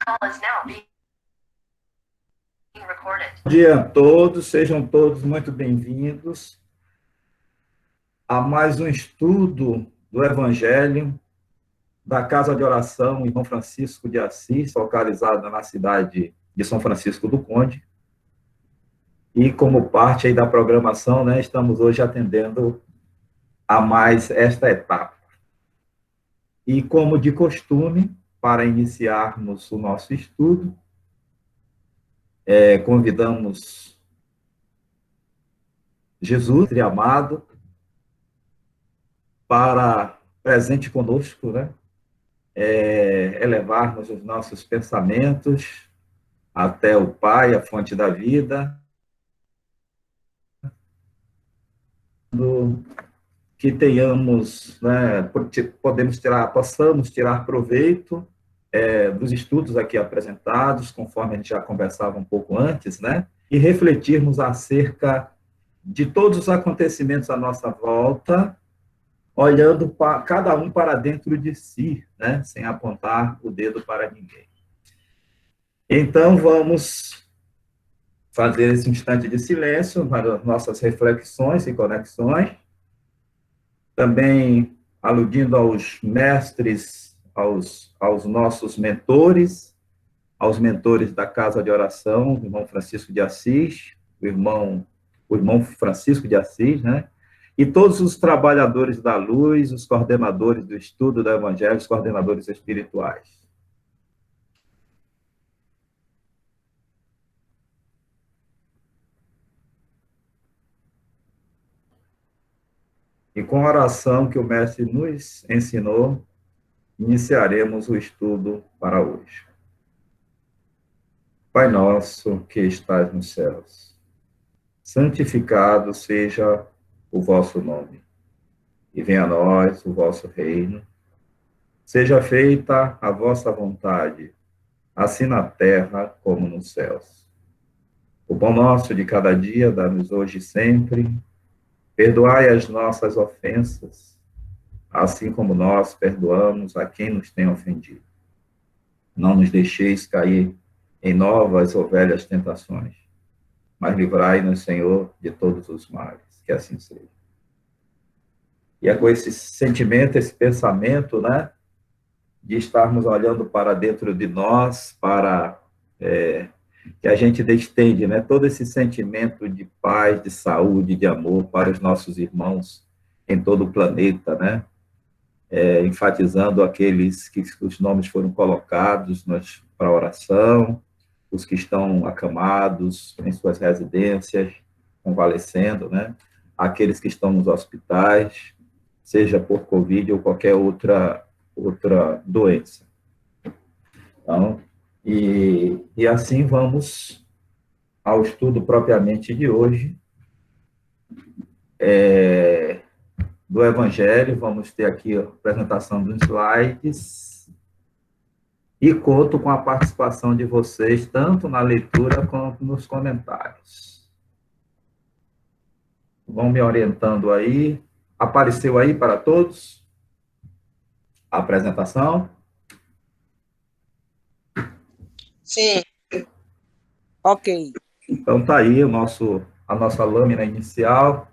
Bom dia a todos, sejam todos muito bem-vindos a mais um estudo do Evangelho da Casa de Oração Irmão Francisco de Assis, localizada na cidade de São Francisco do Conde. E como parte aí da programação, né, estamos hoje atendendo a mais esta etapa. E como de costume, para iniciarmos o nosso estudo, convidamos Jesus, amado, para presente conosco, né? Elevarmos os nossos pensamentos até o Pai, a fonte da vida, que tenhamos, né, possamos tirar proveito dos estudos aqui apresentados, conforme a gente já conversava um pouco antes, né, e refletirmos acerca de todos os acontecimentos à nossa volta, olhando cada um para dentro de si, né, sem apontar o dedo para ninguém. Então, vamos fazer esse instante de silêncio para nossas reflexões e conexões, também aludindo aos mestres, aos nossos mentores, aos mentores da Casa de Oração, o irmão Francisco de Assis, o irmão Francisco de Assis, né? E todos os trabalhadores da luz, os coordenadores do estudo do Evangelho, os coordenadores espirituais. E com a oração que o Mestre nos ensinou, iniciaremos o estudo para hoje. Pai nosso que estás nos céus, santificado seja o vosso nome, e venha a nós o vosso reino. Seja feita a vossa vontade, assim na terra como nos céus. O pão nosso de cada dia dá-nos hoje e sempre. Perdoai as nossas ofensas, assim como nós perdoamos a quem nos tem ofendido. Não nos deixeis cair em novas ou velhas tentações, mas livrai-nos, Senhor, de todos os males. Que assim seja. E é com esse sentimento, esse pensamento, né, de estarmos olhando para dentro de nós, para que a gente destende, né, todo esse sentimento de paz, de saúde, de amor para os nossos irmãos em todo o planeta, né, enfatizando aqueles que os nomes foram colocados para oração, os que estão acamados em suas residências, convalescendo, né, aqueles que estão nos hospitais, seja por Covid ou qualquer outra doença. Então, e assim vamos ao estudo propriamente de hoje, do Evangelho. Vamos ter aqui a apresentação dos slides e conto com a participação de vocês, tanto na leitura quanto nos comentários. Vão me orientando aí. Apareceu aí para todos a apresentação? Sim. Ok. Então, tá aí a nossa lâmina inicial.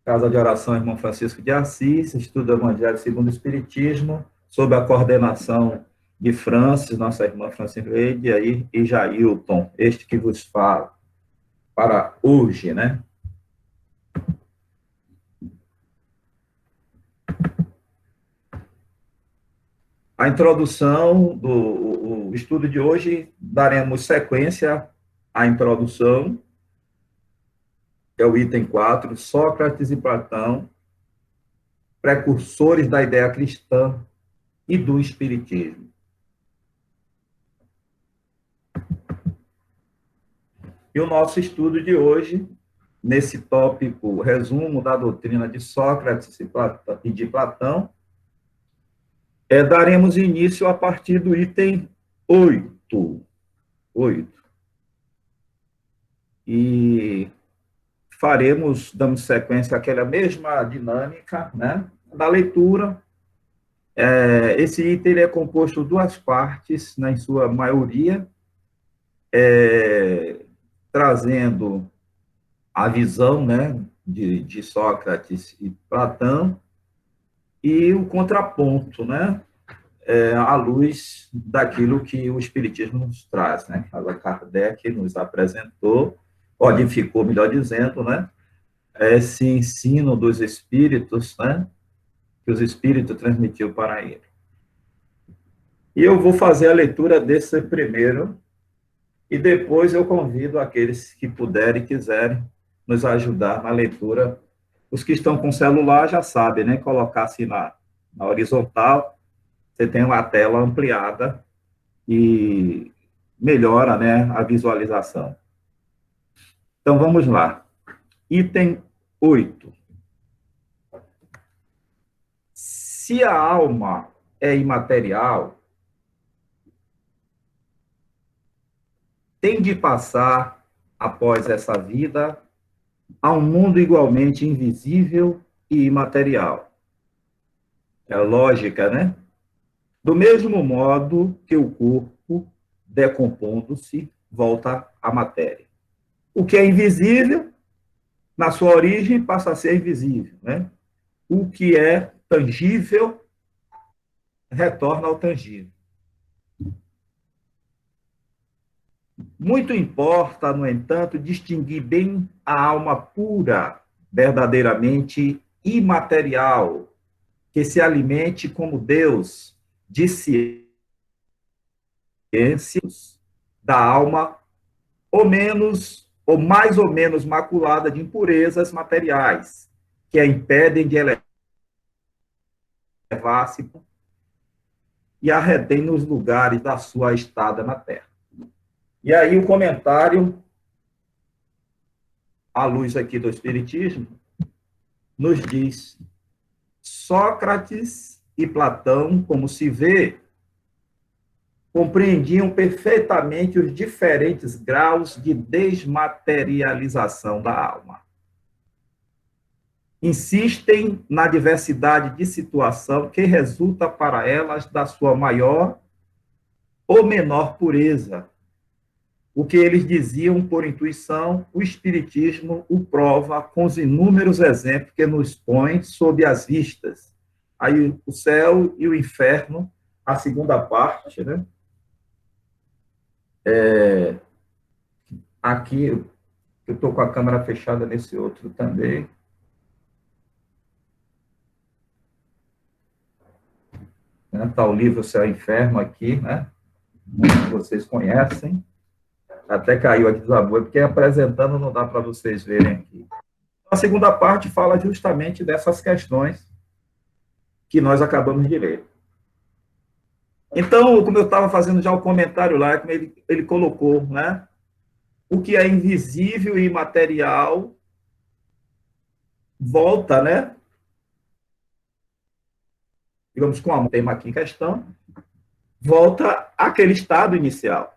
Casa de Oração Irmão Francisco de Assis, estudo do Evangelho segundo o Espiritismo, sob a coordenação de Francis, nossa irmã Francileide, e Jailton, este que vos fala, para hoje, né? A introdução do estudo de hoje, daremos sequência à introdução, que é o item 4, Sócrates e Platão, precursores da ideia cristã e do Espiritismo. E o nosso estudo de hoje, nesse tópico, resumo da doutrina de Sócrates e de Platão, daremos início a partir do item 8. E damos sequência àquela mesma dinâmica, né, da leitura, Esse item ele é composto de duas partes, né, em sua maioria, trazendo a visão, né, de Sócrates e Platão, e o contraponto, né, à luz daquilo que o Espiritismo nos traz, né? Allan Kardec nos apresentou, codificou, melhor dizendo, né, esse ensino dos espíritos, né, que os espíritos transmitiu para ele. E eu vou fazer a leitura desse primeiro, e depois eu convido aqueles que puderem e quiserem nos ajudar na leitura. Os que estão com celular já sabem, né? Colocar assim na horizontal, você tem uma tela ampliada e melhora, né, a visualização. Então, vamos lá. Item 8. Se a alma é imaterial, tem de passar, após essa vida, a um mundo igualmente invisível e imaterial. É lógica, né? Do mesmo modo que o corpo, decompondo-se, volta à matéria. O que é invisível, na sua origem, passa a ser invisível, né? O que é tangível, retorna ao tangível. Muito importa, no entanto, distinguir bem a alma pura, verdadeiramente imaterial, que se alimente como Deus, de ciências da alma, ou menos, ou mais ou menos maculada de impurezas materiais, que a impedem de elevar-se e a retém nos lugares da sua estada na Terra. E aí o comentário, à luz aqui do Espiritismo, nos diz: Sócrates e Platão, como se vê, compreendiam perfeitamente os diferentes graus de desmaterialização da alma. Insistem na diversidade de situação que resulta para elas da sua maior ou menor pureza. O que eles diziam por intuição, o Espiritismo o prova com os inúmeros exemplos que nos põe sob as vistas. Aí o céu e o inferno, a segunda parte, né? Aqui, eu estou com a câmera fechada nesse outro também. Está o livro Céu e Inferno aqui, né? Muitos de vocês conhecem. Até caiu aqui, desabou, porque apresentando não dá para vocês verem aqui. A segunda parte fala justamente dessas questões que nós acabamos de ler. Então, como eu estava fazendo já o comentário lá, como ele colocou, né? O que é invisível e imaterial volta, né? Digamos, com o tema aqui em questão, volta àquele estado inicial.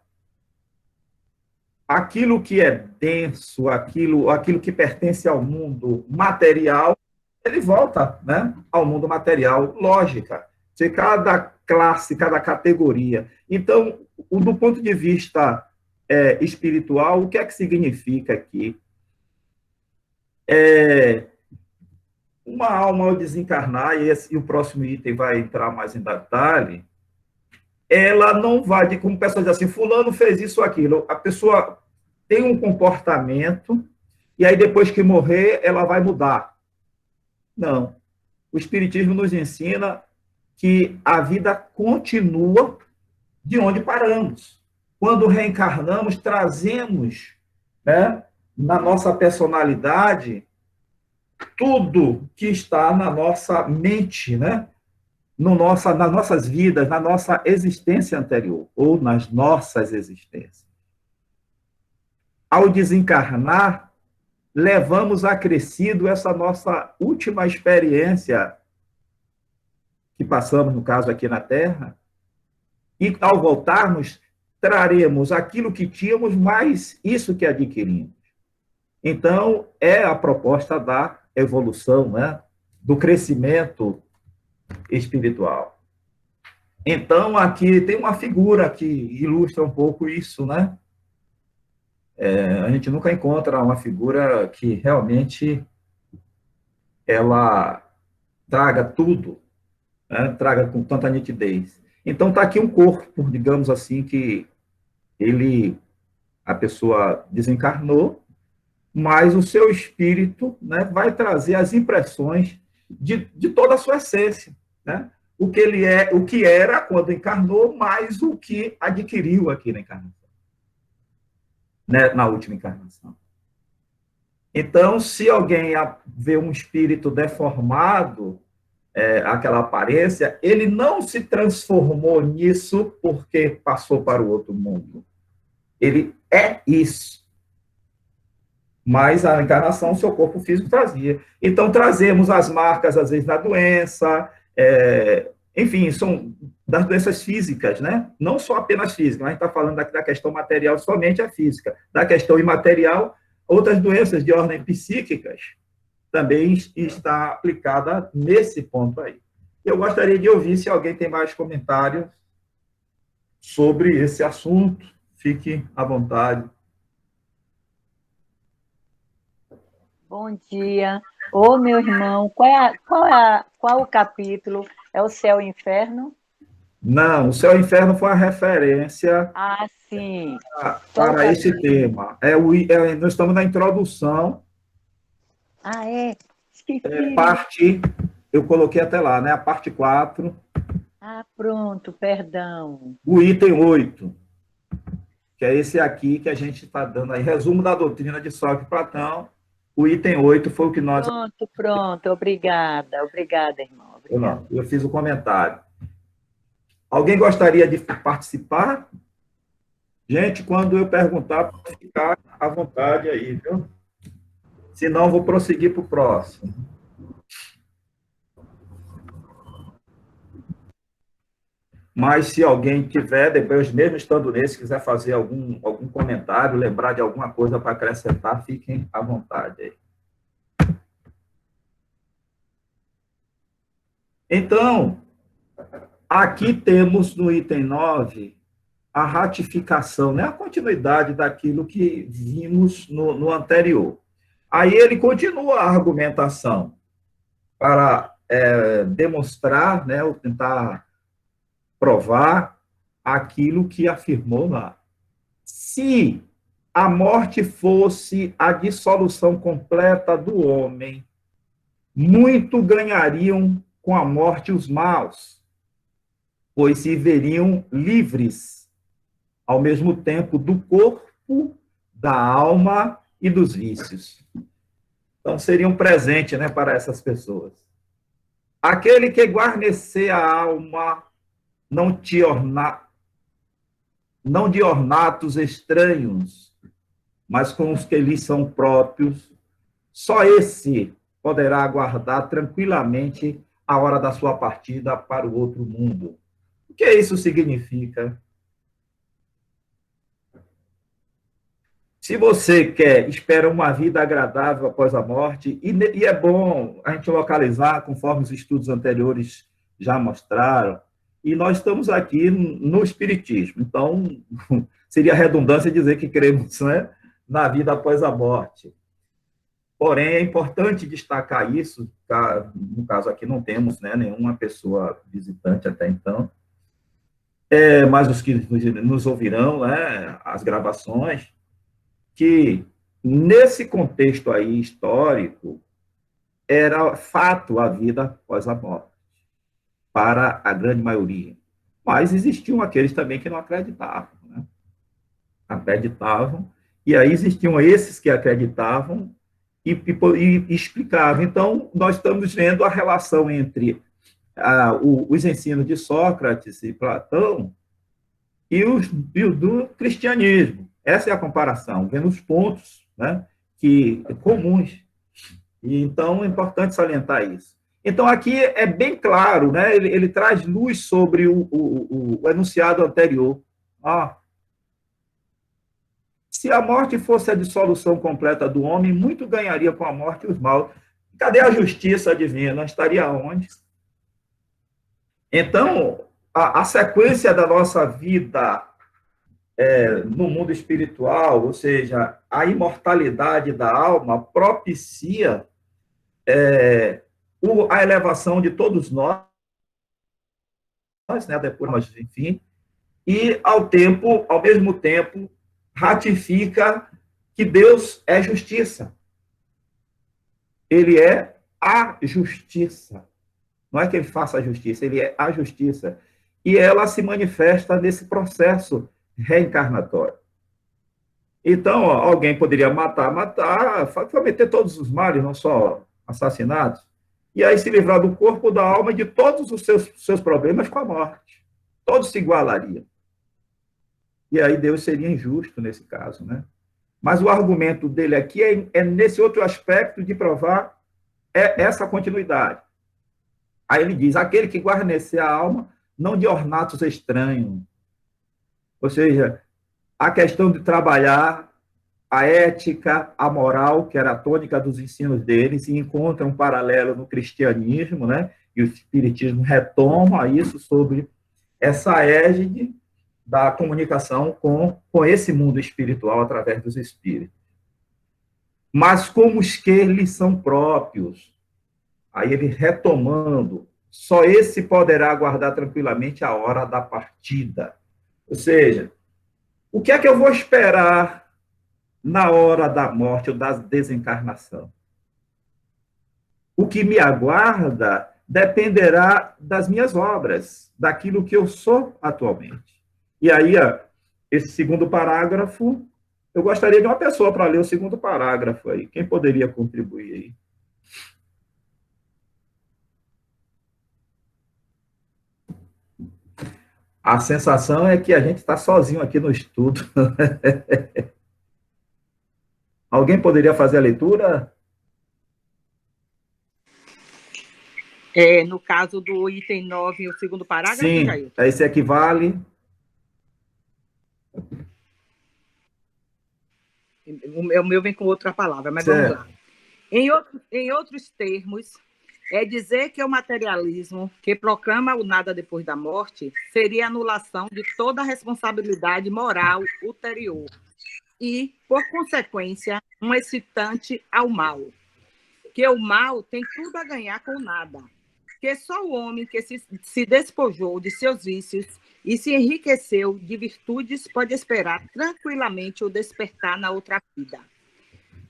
Aquilo que é denso, aquilo que pertence ao mundo material, ele volta, né, ao mundo material, lógica, de cada classe, cada categoria. Então, do ponto de vista espiritual, o que é que significa aqui? Uma alma ao desencarnar, e o próximo item vai entrar mais em detalhe, ela não vai, como o pessoal diz assim, fulano fez isso ou aquilo. A pessoa tem um comportamento, e aí depois que morrer, ela vai mudar. Não. O Espiritismo nos ensina que a vida continua de onde paramos. Quando reencarnamos, trazemos, né, na nossa personalidade tudo que está na nossa mente, né? Nas nossas vidas, na nossa existência anterior, ou nas nossas existências. Ao desencarnar, levamos acrescido essa nossa última experiência que passamos, no caso, aqui na Terra, e ao voltarmos, traremos aquilo que tínhamos, mais isso que adquirimos. Então, é a proposta da evolução, né? Do crescimento espiritual. Então, aqui tem uma figura que ilustra um pouco isso, né? A gente nunca encontra uma figura que realmente ela traga tudo, né? Traga com tanta nitidez. Então, está aqui um corpo, digamos assim, que a pessoa desencarnou, mas o seu espírito, né, vai trazer as impressões de toda a sua essência, né? O que ele é, o que era quando encarnou, mais o que adquiriu aqui na encarnação, né, na última encarnação. Então, se alguém vê um espírito deformado, aquela aparência, ele não se transformou nisso porque passou para o outro mundo. Ele é isso. Mas a encarnação, seu corpo físico trazia. Então, trazemos as marcas, às vezes, da doença, enfim, são das doenças físicas, né? Não só apenas físicas, a gente está falando aqui da questão material, somente a física. Da questão imaterial, outras doenças de ordem psíquicas também está aplicada nesse ponto aí. Eu gostaria de ouvir se alguém tem mais comentários sobre esse assunto. Fique à vontade. Bom dia. Ô, meu irmão, qual o capítulo? É o céu e o inferno? Não, o céu e o inferno foi a referência sim. para esse tema. Nós estamos na introdução. Parte, eu coloquei até lá, né? A parte 4. Pronto, perdão. O item 8, que é esse aqui que a gente está dando aí, resumo da doutrina de Sócrates e Platão. O item 8 foi o que nós... Pronto, obrigada, irmão. Obrigada. Eu fiz o comentário. Alguém gostaria de participar? Gente, quando eu perguntar, pode ficar à vontade aí, viu? Senão, vou prosseguir para o próximo. Mas, se alguém tiver, depois, mesmo estando nesse, quiser fazer algum comentário, lembrar de alguma coisa para acrescentar, fiquem à vontade aí. Então, aqui temos no item 9 a ratificação, né? A continuidade daquilo que vimos no anterior. Aí ele continua a argumentação para demonstrar, né, ou tentar provar aquilo que afirmou lá. Se a morte fosse a dissolução completa do homem, muito ganhariam com a morte os maus, pois se veriam livres, ao mesmo tempo, do corpo, da alma e dos vícios. Então, seria um presente, né, para essas pessoas. Aquele que guarnecer a alma, não de ornatos estranhos, mas com os que lhes são próprios, só esse poderá aguardar tranquilamente a hora da sua partida para o outro mundo. O que isso significa? Se você espera uma vida agradável após a morte, e é bom a gente localizar, conforme os estudos anteriores já mostraram, e nós estamos aqui no Espiritismo, então seria redundância dizer que cremos, né, na vida após a morte. Porém, é importante destacar isso, no caso aqui não temos, né, nenhuma pessoa visitante até então, mas os que nos ouvirão, né, as gravações, que nesse contexto aí histórico, era fato a vida após a morte, para a grande maioria. Mas existiam aqueles também que não acreditavam, né? Acreditavam, e aí existiam esses que acreditavam e explicavam. Então, nós estamos vendo a relação entre os ensinos de Sócrates e Platão e os do cristianismo. Essa é a comparação, vendo os pontos, né, comuns. E, então, é importante salientar isso. Então, aqui é bem claro, né, ele traz luz sobre o enunciado anterior. Se a morte fosse a dissolução completa do homem, muito ganharia com a morte os maus. Cadê a justiça divina? Estaria onde? Então, a sequência da nossa vida no mundo espiritual, ou seja, a imortalidade da alma propicia a elevação de todos nós, né, depois, mas, enfim, e ao mesmo tempo, ratifica que Deus é justiça. Ele é a justiça. Não é que ele faça a justiça, ele é a justiça. E ela se manifesta nesse processo reencarnatório. Então, alguém poderia matar, cometer todos os males, não só assassinatos, e aí se livrar do corpo, da alma e de todos os seus problemas com a morte. Todos se igualariam. E aí Deus seria injusto nesse caso, né? Mas o argumento dele aqui é nesse outro aspecto de provar essa continuidade. Aí ele diz, aquele que guarnecer a alma, não de ornatos estranhos. Ou seja, a questão de trabalhar a ética, a moral, que era a tônica dos ensinos deles, e encontra um paralelo no cristianismo, né? E o espiritismo retoma isso sobre essa égide da comunicação com esse mundo espiritual através dos espíritos. Mas como os que lhes são próprios, aí ele retomando, só esse poderá aguardar tranquilamente a hora da partida. Ou seja, o que é que eu vou esperar na hora da morte ou da desencarnação? O que me aguarda dependerá das minhas obras, daquilo que eu sou atualmente. E aí, esse segundo parágrafo, eu gostaria de uma pessoa para ler o segundo parágrafo aí. Quem poderia contribuir aí? A sensação é que a gente está sozinho aqui no estudo. Alguém poderia fazer a leitura? No caso do item 9, o segundo parágrafo, sim, Jair? Esse equivale. O meu vem com outra palavra, mas certo. Vamos lá. Em outros termos, é dizer que o materialismo, que proclama o nada depois da morte, seria anulação de toda a responsabilidade moral ulterior e, por consequência, um excitante ao mal. Que o mal tem tudo a ganhar com nada. Que só o homem que se despojou de seus vícios e se enriqueceu de virtudes pode esperar tranquilamente o despertar na outra vida.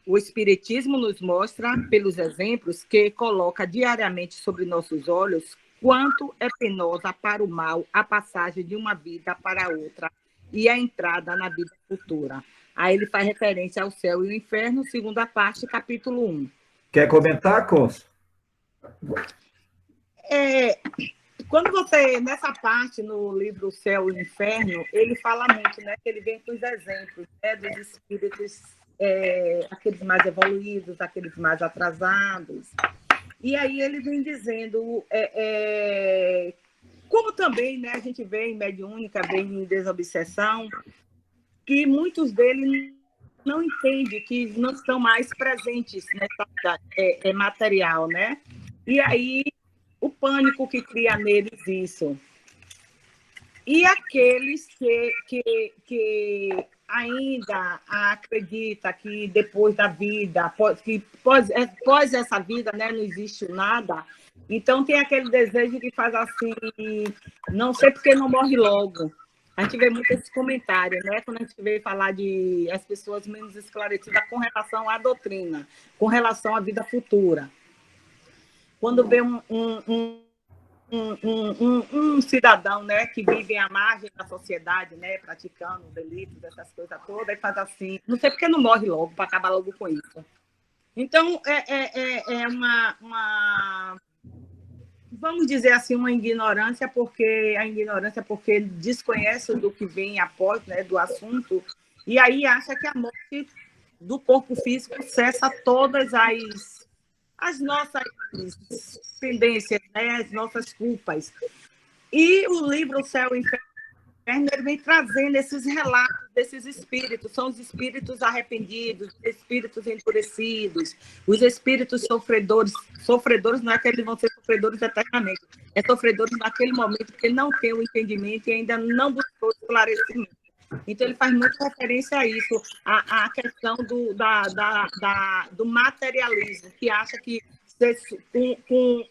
O Espiritismo nos mostra, pelos exemplos que coloca diariamente sobre nossos olhos, quanto é penosa para o mal a passagem de uma vida para outra e a entrada na vida futura. Aí ele faz referência ao céu e o inferno, segunda parte, capítulo 1. Quer comentar, Cons? Quando você, nessa parte, no livro Céu e o Inferno, ele fala muito, né? Que ele vem com os exemplos, né, dos espíritos, aqueles mais evoluídos, aqueles mais atrasados. E aí ele vem dizendo, como também, né, a gente vê em mediúnica, vem em desobsessão, que muitos deles não entendem, que não estão mais presentes nessa vida material, né? E aí o pânico que cria neles isso. E aqueles que ainda acredita que depois da vida, que pós essa vida, né, não existe nada, então tem aquele desejo que faz assim, não sei porque não morre logo. A gente vê muito esse comentário, né, quando a gente vê falar de as pessoas menos esclarecidas com relação à doutrina, com relação à vida futura. Quando vê um cidadão, né, que vive à margem da sociedade, né, praticando delitos, essas coisas todas, e faz assim, não sei porque não morre logo, para acabar logo com isso. Então, é uma, vamos dizer assim, uma ignorância, porque desconhece do que vem após, né, do assunto, e aí acha que a morte do corpo físico cessa todas as nossas pendências, né? As nossas culpas. E o livro O Céu e o Inferno, ele vem trazendo esses relatos desses espíritos. São os espíritos arrependidos, os espíritos endurecidos, os espíritos sofredores. Sofredores não é que eles vão ser sofredores eternamente, é sofredor naquele momento, porque não tem o entendimento e ainda não buscou esclarecimento. Então, ele faz muita referência a isso, a questão do materialismo, que acha que com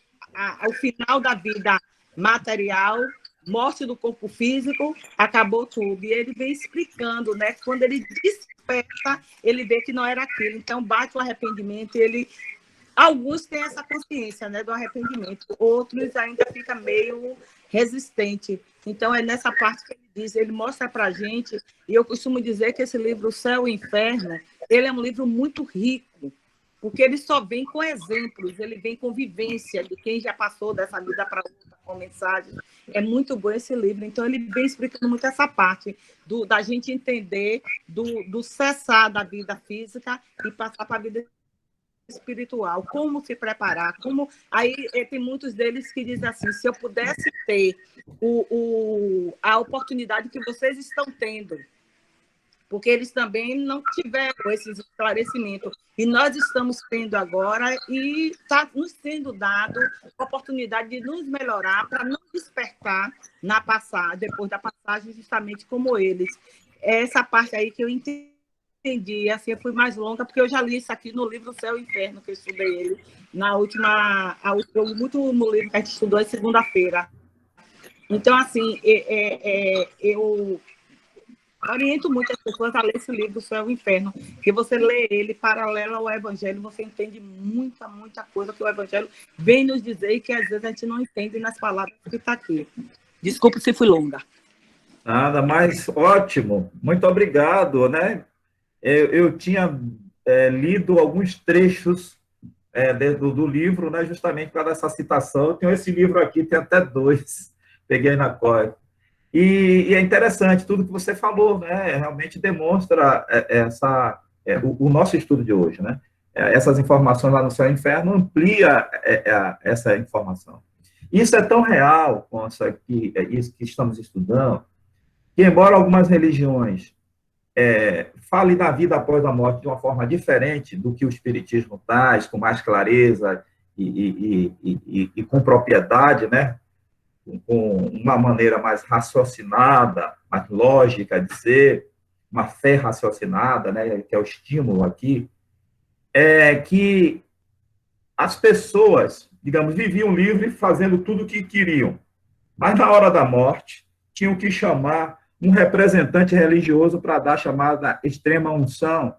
o final da vida material, morte do corpo físico, acabou tudo. E ele vem explicando, né? Quando ele desperta, ele vê que não era aquilo. Então, bate o arrependimento e ele... Alguns têm essa consciência, né, do arrependimento, outros ainda ficam meio resistentes. Então, é nessa parte que ele diz, ele mostra para a gente, e eu costumo dizer que esse livro, O Céu e o Inferno, ele é um livro muito rico, porque ele só vem com exemplos, ele vem com vivência de quem já passou dessa vida para outra, com mensagem. É muito bom esse livro. Então, ele vem explicando muito essa parte da gente entender do cessar da vida física e passar para a vida espiritual, como se preparar, como... Aí tem muitos deles que dizem assim, se eu pudesse ter a oportunidade que vocês estão tendo, porque eles também não tiveram esses esclarecimentos, e nós estamos tendo agora, e está nos sendo dado a oportunidade de nos melhorar, para não despertar na passagem, depois da passagem, justamente como eles. É essa parte aí que eu entendi, assim, eu fui mais longa, porque eu já li isso aqui no livro Céu e Inferno, que eu estudei ele, o último livro que a gente estudou é segunda-feira. Então, assim, eu oriento muito as pessoas a ler esse livro Céu e Inferno, que você lê ele paralelo ao Evangelho, você entende muita, muita coisa que o Evangelho vem nos dizer e que às vezes a gente não entende nas palavras que está aqui. Desculpe se fui longa. Nada, mas ótimo, muito obrigado, né? Eu tinha lido alguns trechos do livro, né, justamente para essa citação. Eu tenho esse livro aqui, tem até 2, peguei na corda. E é interessante, tudo que você falou, né, realmente demonstra o nosso estudo de hoje, né? Essas informações lá no Céu e Inferno amplia essa informação. Isso é tão real com isso que estamos estudando, que embora algumas religiões fale da vida após a morte de uma forma diferente do que o Espiritismo traz, com mais clareza e com propriedade, né? Com uma maneira mais raciocinada, mais lógica de ser, uma fé raciocinada, né? Que é o estímulo aqui, que as pessoas, digamos, viviam livre fazendo tudo o que queriam, mas na hora da morte tinham que chamar um representante religioso para dar a chamada extrema unção,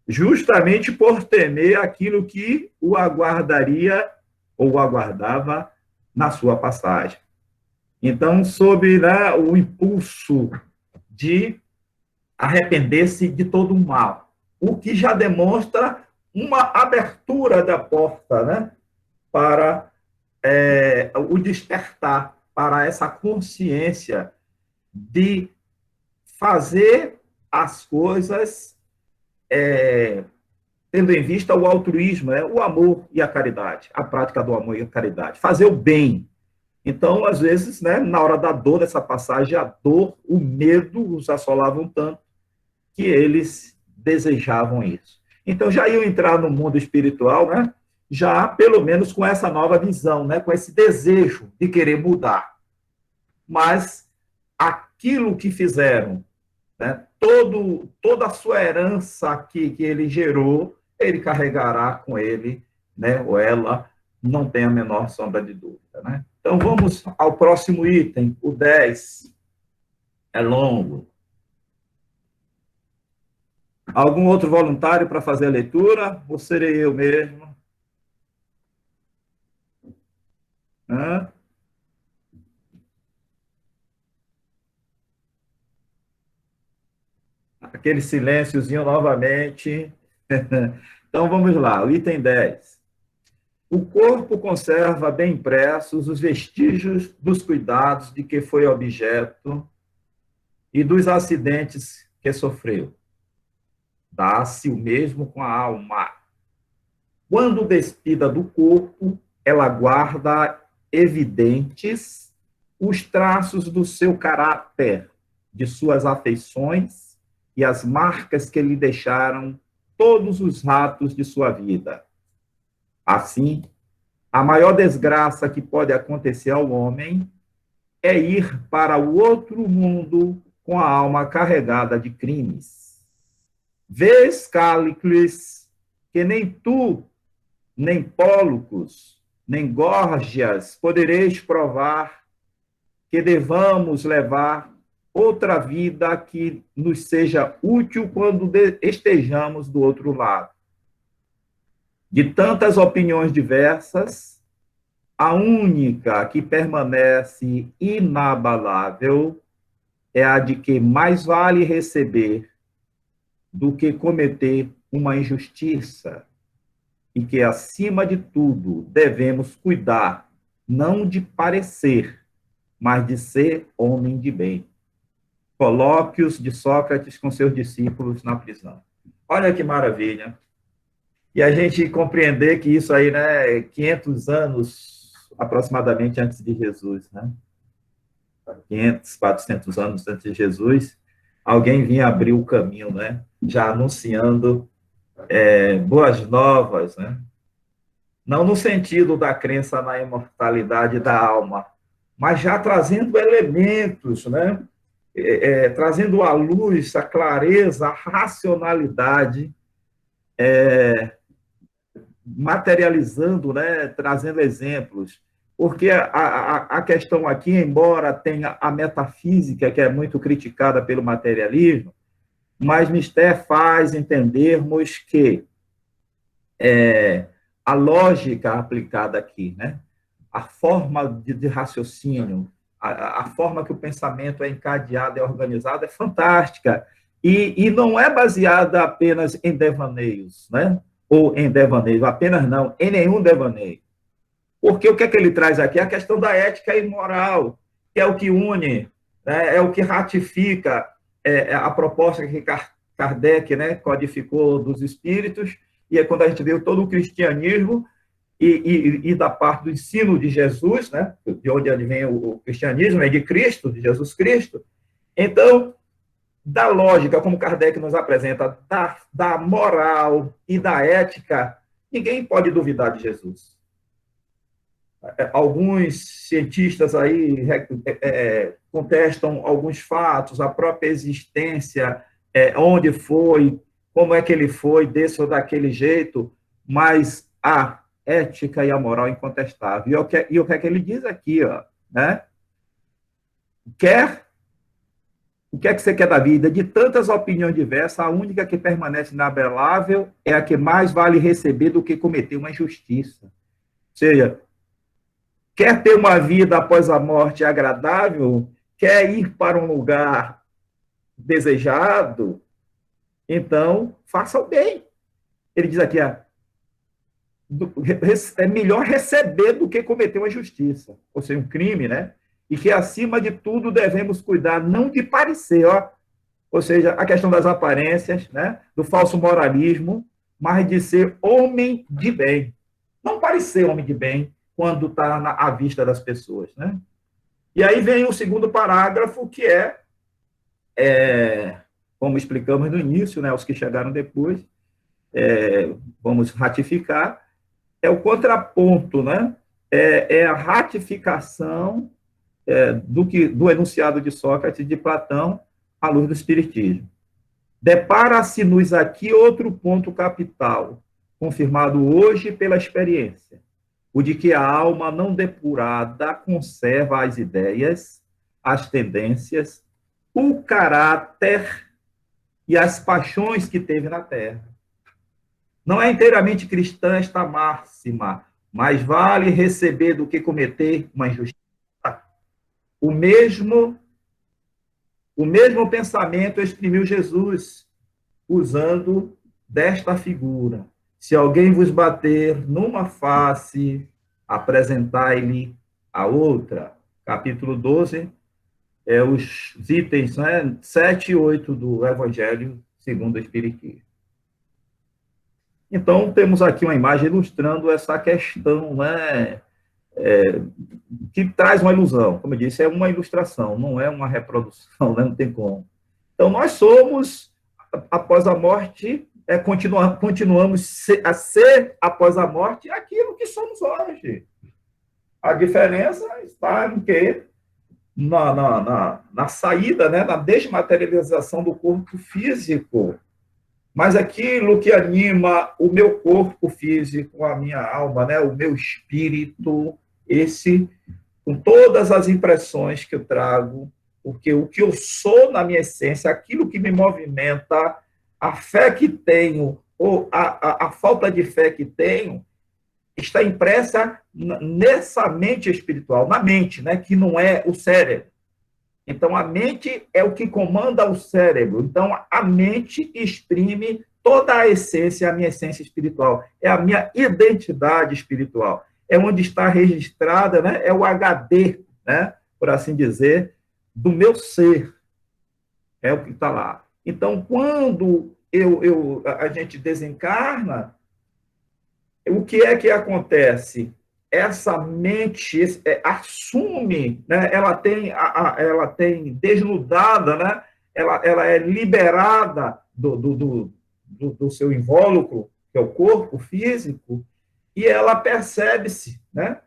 justamente por temer aquilo que o aguardaria ou o aguardava na sua passagem. Então, sob, né, o impulso de arrepender-se de todo o mal, o que já demonstra uma abertura da porta, né, para o despertar, para essa consciência de fazer as coisas tendo em vista o altruísmo, o amor e a caridade, a prática do amor e a caridade, fazer o bem. Então, às vezes, né, na hora da dor dessa passagem, a dor, o medo os assolavam tanto que eles desejavam isso. Então, já iam entrar no mundo espiritual, né, já pelo menos com essa nova visão, né, com esse desejo de querer mudar. Mas aquilo que fizeram, né, toda a sua herança que ele gerou, ele carregará com ele, né, ou ela, não tem a menor sombra de dúvida. Né? Então, vamos ao próximo item, o 10. É longo. Algum outro voluntário para fazer a leitura? Ou serei eu mesmo? Hã? Aquele silênciozinho novamente. Então, vamos lá, o item 10. O corpo conserva bem impressos os vestígios dos cuidados de que foi objeto e dos acidentes que sofreu. Dá-se o mesmo com a alma. Quando despida do corpo, ela guarda evidentes os traços do seu caráter, de suas afeições e as marcas que lhe deixaram todos os ratos de sua vida. Assim, A maior desgraça que pode acontecer ao homem é ir para o outro mundo com a alma carregada de crimes. Vês, Cállicles, que nem tu, nem Pólux, nem Górgias podereis provar que devamos levar outra vida que nos seja útil quando estejamos do outro lado. De tantas opiniões diversas, a única que permanece inabalável é a de que mais vale receber do que cometer uma injustiça, e que, acima de tudo, devemos cuidar, não de parecer, mas de ser homem de bem. Colóquios de Sócrates com seus discípulos na prisão. Olha que maravilha. E a gente compreender que isso aí, né, 500 anos aproximadamente antes de Jesus, né? 500, 400 anos antes de Jesus, alguém vinha abrir o caminho, né? Já anunciando boas novas, né? Não no sentido da crença na imortalidade da alma, mas já trazendo elementos, né? Trazendo à luz a clareza, a racionalidade, materializando, né? Trazendo exemplos. Porque a questão aqui, embora tenha a metafísica, que é muito criticada pelo materialismo, mas Mister faz entendermos que a lógica aplicada aqui, né? A forma de raciocínio, a forma que o pensamento é encadeado, é organizado, é fantástica. E não é baseada apenas em devaneios, né? Ou em devaneios, apenas não, em nenhum devaneio. Porque o que é que ele traz aqui? A questão da ética e moral, que é o que une, né? É o que ratifica a proposta que Kardec, né, codificou dos espíritos, e é quando a gente vê todo o cristianismo e da parte do ensino de Jesus, né, de onde vem o cristianismo, é de Cristo, de Jesus Cristo. Então, da lógica, como Kardec nos apresenta, da moral e da ética, ninguém pode duvidar de Jesus. Alguns cientistas aí contestam alguns fatos, a própria existência, onde foi, como é que ele foi, desse ou daquele jeito, mas a ética e a moral incontestável. E o que é que ele diz aqui, ó, né? O que é que você quer da vida? De tantas opiniões diversas, a única que permanece inabelável é a que mais vale receber do que cometer uma injustiça. Ou seja, quer ter uma vida após a morte agradável? Quer ir para um lugar desejado? Então, faça o bem. Ele diz aqui, é melhor receber do que cometer uma injustiça, ou seja, um crime, né? E que, acima de tudo, devemos cuidar, não de parecer, ó, ou seja, a questão das aparências, né? Do falso moralismo, mas de ser homem de bem. Não parecer homem de bem, quando está à vista das pessoas, né? E aí vem o segundo parágrafo, que como explicamos no início, né, os que chegaram depois, vamos ratificar, é o contraponto, né? É a ratificação do enunciado de Sócrates e de Platão à luz do Espiritismo. Depara-se-nos aqui outro ponto capital, confirmado hoje pela experiência, o de que a alma não depurada conserva as ideias, as tendências, o caráter e as paixões que teve na Terra. Não é inteiramente cristã esta máxima, mas vale receber do que cometer uma injustiça. O mesmo pensamento exprimiu Jesus, usando desta figura. Se alguém vos bater numa face, apresentai-lhe a outra. Capítulo 12, os itens, né, 7 e 8 do Evangelho segundo o Espiritismo. Então, temos aqui uma imagem ilustrando essa questão, né, que traz uma ilusão. Como eu disse, é uma ilustração, não é uma reprodução, né, não tem como. Então, nós somos, após a morte, continuamos a ser, após a morte, aquilo que somos hoje. A diferença está em quê? Na saída, né? Na desmaterialização do corpo físico. Mas aquilo que anima o meu corpo físico, a minha alma, né? O meu espírito, esse, com todas as impressões que eu trago, porque o que eu sou na minha essência, aquilo que me movimenta, a fé que tenho, ou a falta de fé que tenho, está impressa nessa mente espiritual, na mente, né, que não é o cérebro. Então, a mente é o que comanda o cérebro. Então, a mente exprime toda a essência, a minha essência espiritual. É a minha identidade espiritual. É onde está registrada, né, é o HD, né, por assim dizer, do meu ser. É o que está lá. Então, quando a gente desencarna, o que é que acontece? Essa mente assume, né? Ela tem desnudada, né? Ela é liberada do seu invólucro, que é o corpo físico, e ela percebe-se, né?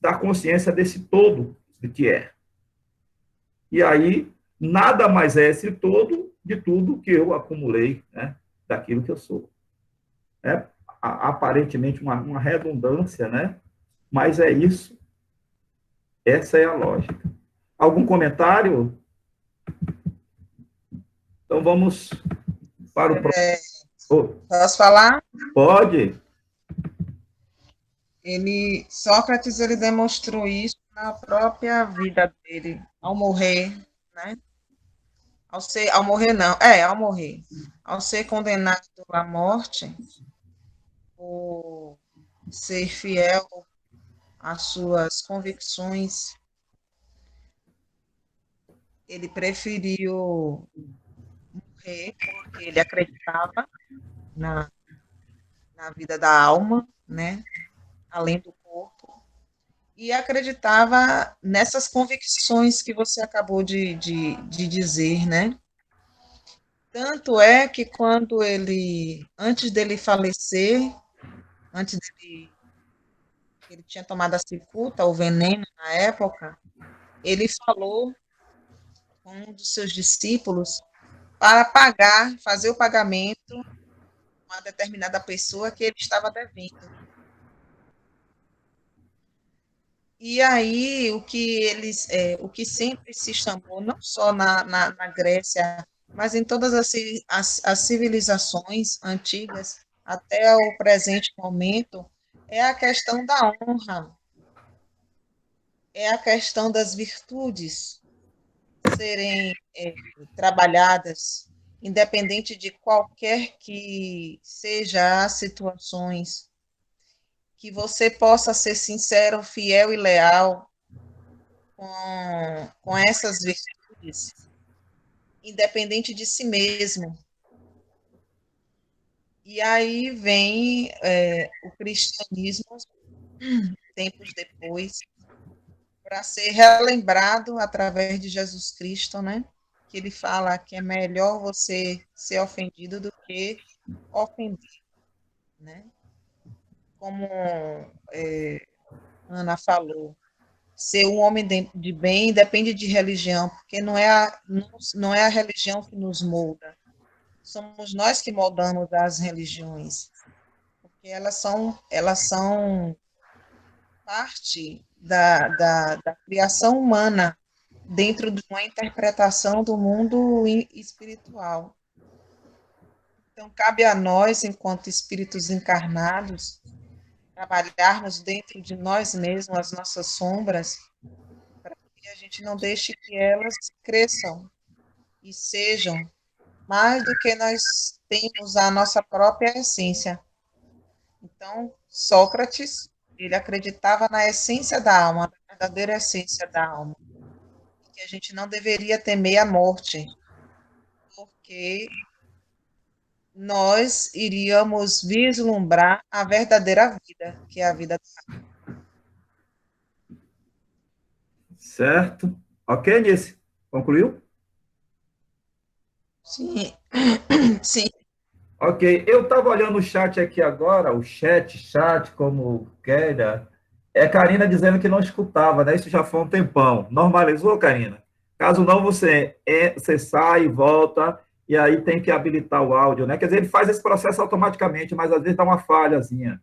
Da consciência desse todo de que é. E aí, nada mais é esse todo de tudo que eu acumulei, né? Daquilo que eu sou. É aparentemente uma redundância, né? Mas é isso. Essa é a lógica. Algum comentário? Então vamos para o próximo. Posso falar? Pode. Sócrates, ele demonstrou isso na própria vida dele, ao morrer, né? Ao morrer não, ao morrer. Ao ser condenado à morte, por ser fiel às suas convicções, ele preferiu morrer porque ele acreditava na vida da alma, né? Além do corpo, e acreditava nessas convicções que você acabou de dizer, né? Tanto é que quando antes dele falecer, antes dele, ele tinha tomado a cicuta, o veneno na época, ele falou com um dos seus discípulos para fazer o pagamento a uma determinada pessoa que ele estava devendo. E aí, o que sempre se chamou, não só na Grécia, mas em todas as civilizações antigas, até o presente momento, é a questão da honra, é a questão das virtudes serem trabalhadas, independente de qualquer que seja as situações, que você possa ser sincero, fiel e leal com essas virtudes, independente de si mesmo. E aí vem o cristianismo, tempos depois, para ser relembrado através de Jesus Cristo, né? Que ele fala que é melhor você ser ofendido do que ofender, né? Como Ana falou, ser um homem de bem depende de religião, porque não é a religião que nos molda, somos nós que moldamos as religiões, porque elas são parte da criação humana dentro de uma interpretação do mundo espiritual. Então, cabe a nós, enquanto espíritos encarnados, trabalharmos dentro de nós mesmos as nossas sombras, para que a gente não deixe que elas cresçam e sejam mais do que nós temos a nossa própria essência. Então, Sócrates, ele acreditava na essência da alma, na verdadeira essência da alma, que a gente não deveria temer a morte, porque nós iríamos vislumbrar a verdadeira vida, que é a vida da alma. Certo. Ok, Nice? Concluiu? Sim, sim. Ok, eu estava olhando o chat aqui agora, o chat, como queira. É Karina dizendo que não escutava, né? Isso já foi um tempão. Normalizou, Karina? Caso não, você sai e volta, e aí tem que habilitar o áudio, né? Quer dizer, ele faz esse processo automaticamente, mas às vezes dá uma falhazinha.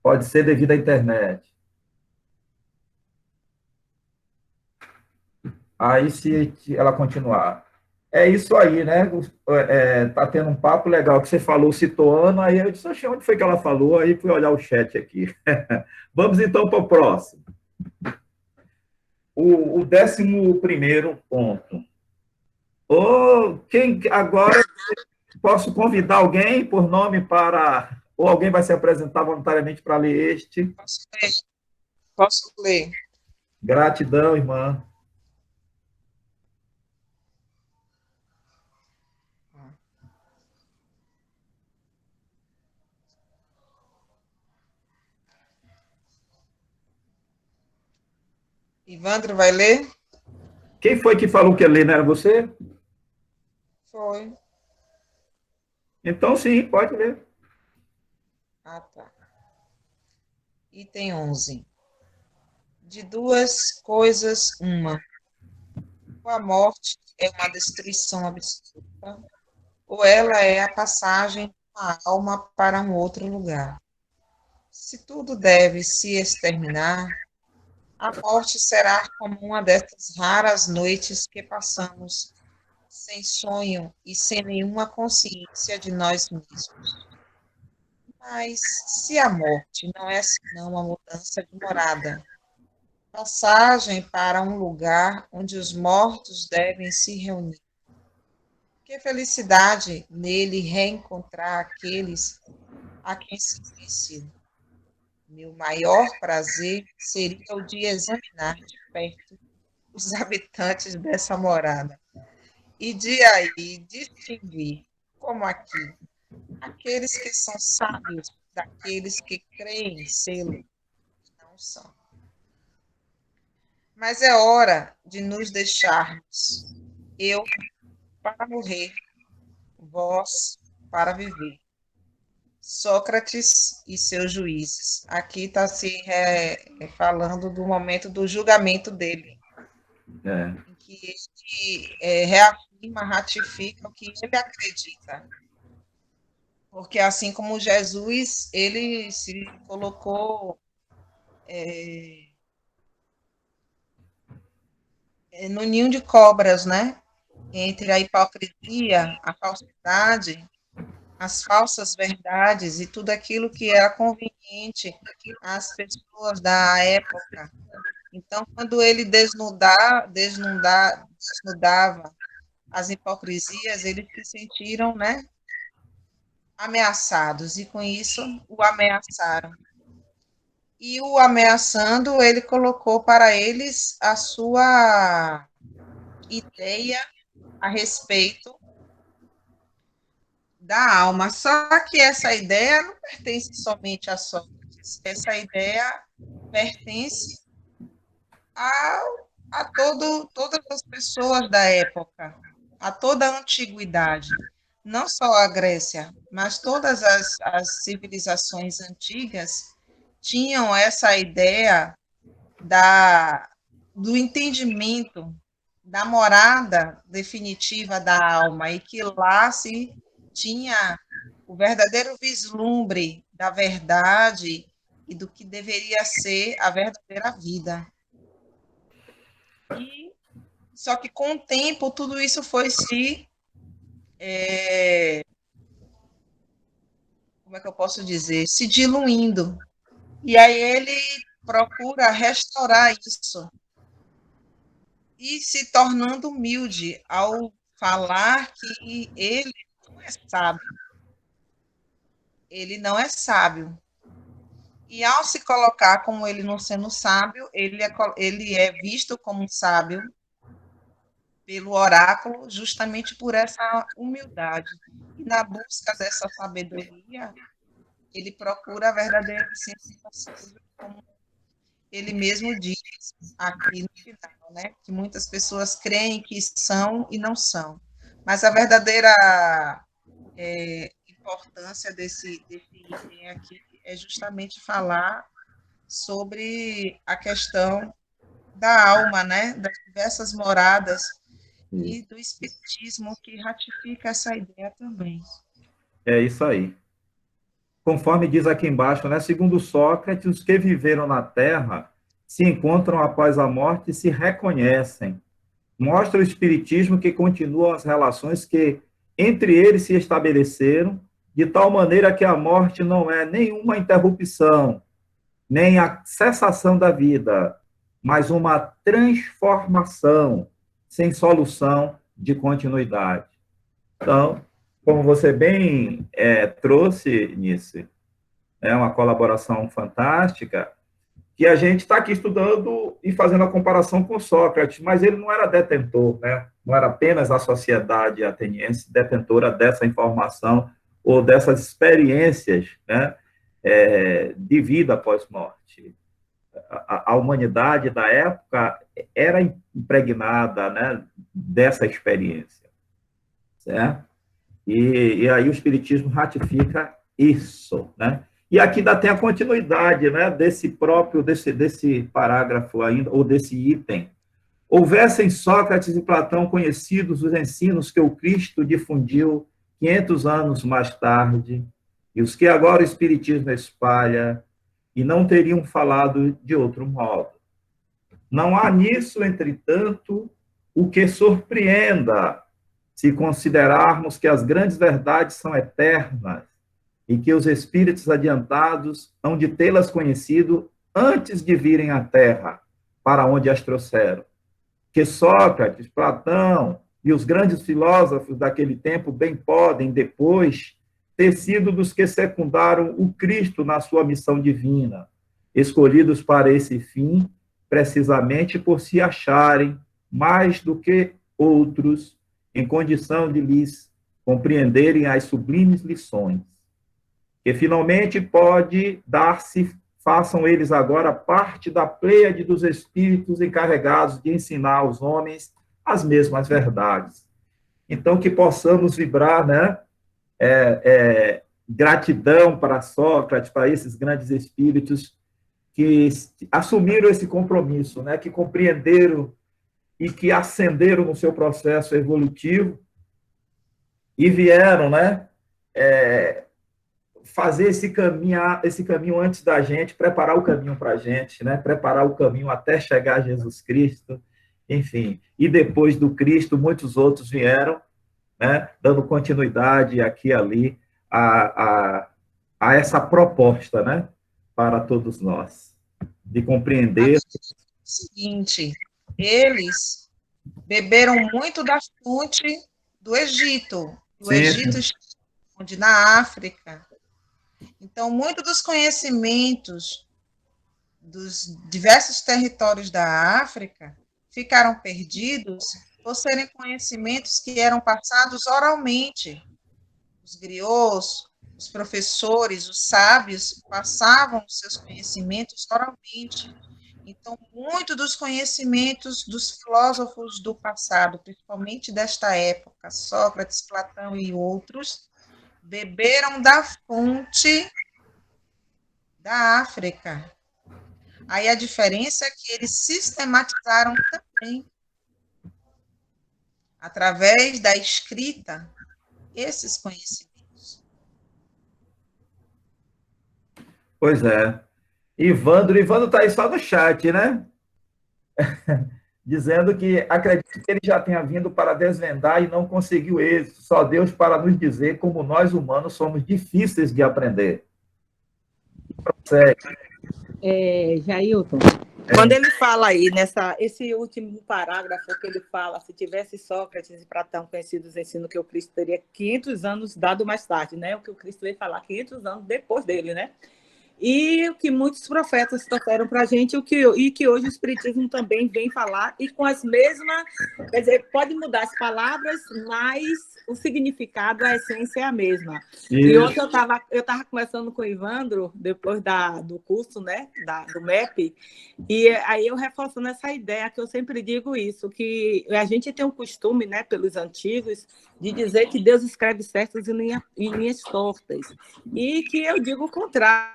Pode ser devido à internet. Aí, se ela continuar. É isso aí, né? Tá tendo um papo legal que você falou, citou Ana, aí eu disse, "Oxe, onde foi que ela falou?" Aí fui olhar o chat aqui. Vamos então para o próximo. O 11º ponto. Quem agora posso convidar alguém por nome para. Ou alguém vai se apresentar voluntariamente para ler este? Posso ler? Posso ler? Gratidão, irmã. Ivandro vai ler? Quem foi que falou que ia ler, não era você? Foi. Então, sim, pode ler. Ah, tá. Item 11. De duas coisas, uma. Ou a morte é uma destruição absoluta, ou ela é a passagem de uma alma para um outro lugar. Se tudo deve se exterminar, a morte será como uma dessas raras noites que passamos sem sonho e sem nenhuma consciência de nós mesmos. Mas se a morte não é senão uma mudança de morada, passagem para um lugar onde os mortos devem se reunir, que felicidade nele reencontrar aqueles a quem se esquecido. Meu maior prazer seria o de examinar de perto os habitantes dessa morada e de aí distinguir, como aqui, aqueles que são sábios daqueles que creem sê-lo e não são. Mas é hora de nos deixarmos, eu para morrer, vós para viver. Sócrates e seus juízes. Aqui está se falando do momento do julgamento dele, em que ele reafirma, ratifica o que ele acredita. Porque assim como Jesus, ele se colocou no ninho de cobras, né? Entre a hipocrisia, a falsidade, as falsas verdades e tudo aquilo que era conveniente às pessoas da época. Então, quando ele desnudava as hipocrisias, eles se sentiram, né, ameaçados, e com isso o ameaçaram. E o ameaçando, ele colocou para eles a sua ideia a respeito da alma. Só que essa ideia não pertence somente a Sócrates. Essa ideia pertence todas as pessoas da época, a toda a antiguidade. Não só a Grécia, mas todas as civilizações antigas tinham essa ideia do entendimento da morada definitiva da alma, e que lá se tinha o verdadeiro vislumbre da verdade e do que deveria ser a verdadeira vida. E só que com o tempo tudo isso foi se como é que eu posso dizer, se diluindo. E aí ele procura restaurar isso e se tornando humilde ao falar que ele não é sábio. Ele não é sábio. E ao se colocar como ele não sendo sábio, ele é visto como sábio pelo oráculo, justamente por essa humildade. E na busca dessa sabedoria, ele procura a verdadeira essência das coisas, como ele mesmo diz aqui no final, né? Que muitas pessoas creem que são e não são. Mas a verdadeira importância desse item aqui é justamente falar sobre a questão da alma, né? Das diversas moradas e do espiritismo que ratifica essa ideia também. É isso aí. Conforme diz aqui embaixo, né? Segundo Sócrates, os que viveram na Terra se encontram após a morte e se reconhecem. Mostra o espiritismo que continuam as relações que entre eles se estabeleceram, de tal maneira que a morte não é nenhuma interrupção, nem a cessação da vida, mas uma transformação sem solução de continuidade. Então, como você bem trouxe, Nice, é uma colaboração fantástica, que a gente está aqui estudando e fazendo a comparação com Sócrates, mas ele não era detentor, né? Não era apenas a sociedade ateniense detentora dessa informação ou dessas experiências, né, de vida após morte. A humanidade da época era impregnada, né, dessa experiência, certo? E aí o Espiritismo ratifica isso, né? E aqui ainda tem a continuidade, né, desse parágrafo ainda, ou desse item. Houvessem Sócrates e Platão conhecidos os ensinos que o Cristo difundiu 500 anos mais tarde, e os que agora o Espiritismo espalha, e não teriam falado de outro modo. Não há nisso, entretanto, o que surpreenda, se considerarmos que as grandes verdades são eternas, e que os espíritos adiantados hão de tê-las conhecido antes de virem à Terra, para onde as trouxeram. Que Sócrates, Platão e os grandes filósofos daquele tempo bem podem, depois, ter sido dos que secundaram o Cristo na sua missão divina, escolhidos para esse fim, precisamente por se acharem, mais do que outros, em condição de lhes compreenderem as sublimes lições, que finalmente pode dar-se, façam eles agora parte da pleiade dos espíritos encarregados de ensinar aos homens as mesmas verdades. Então, que possamos vibrar, né, gratidão para Sócrates, para esses grandes espíritos que assumiram esse compromisso, né, que compreenderam e que ascenderam no seu processo evolutivo e vieram, né, fazer esse caminho antes da gente, preparar o caminho para a gente, né? Preparar o caminho até chegar a Jesus Cristo, enfim. E depois do Cristo, muitos outros vieram, né? Dando continuidade aqui e ali a essa proposta, né? Para todos nós, de compreender. É o seguinte, eles beberam muito da fonte do Egito, onde na África. Então, muito dos conhecimentos dos diversos territórios da África ficaram perdidos por serem conhecimentos que eram passados oralmente. Os griots, os professores, os sábios passavam os seus conhecimentos oralmente. Então, muito dos conhecimentos dos filósofos do passado, principalmente desta época, Sócrates, Platão e outros, beberam da fonte da África. Aí a diferença é que eles sistematizaram também, através da escrita, esses conhecimentos. Pois é. Ivandro está aí só no chat, né? Dizendo que acredita que ele já tenha vindo para desvendar e não conseguiu êxito. Só Deus para nos dizer como nós humanos somos difíceis de aprender. Jailton, quando ele fala aí, esse último parágrafo que ele fala, se tivesse Sócrates e Platão conhecidos, ensino que o Cristo teria 500 anos dado mais tarde, né? O que o Cristo veio falar 500 anos depois dele, né? e o que muitos profetas trouxeram para a gente, e que hoje o Espiritismo também vem falar, e com as mesmas, quer dizer, pode mudar as palavras, mas o significado, a essência é a mesma. E ontem eu tava conversando com o Ivandro, depois do curso, né, do MEP, e aí eu reforçando essa ideia, que eu sempre digo isso, que a gente tem um costume, né, pelos antigos, de dizer que Deus escreve certas em linhas tortas, e que eu digo o contrário,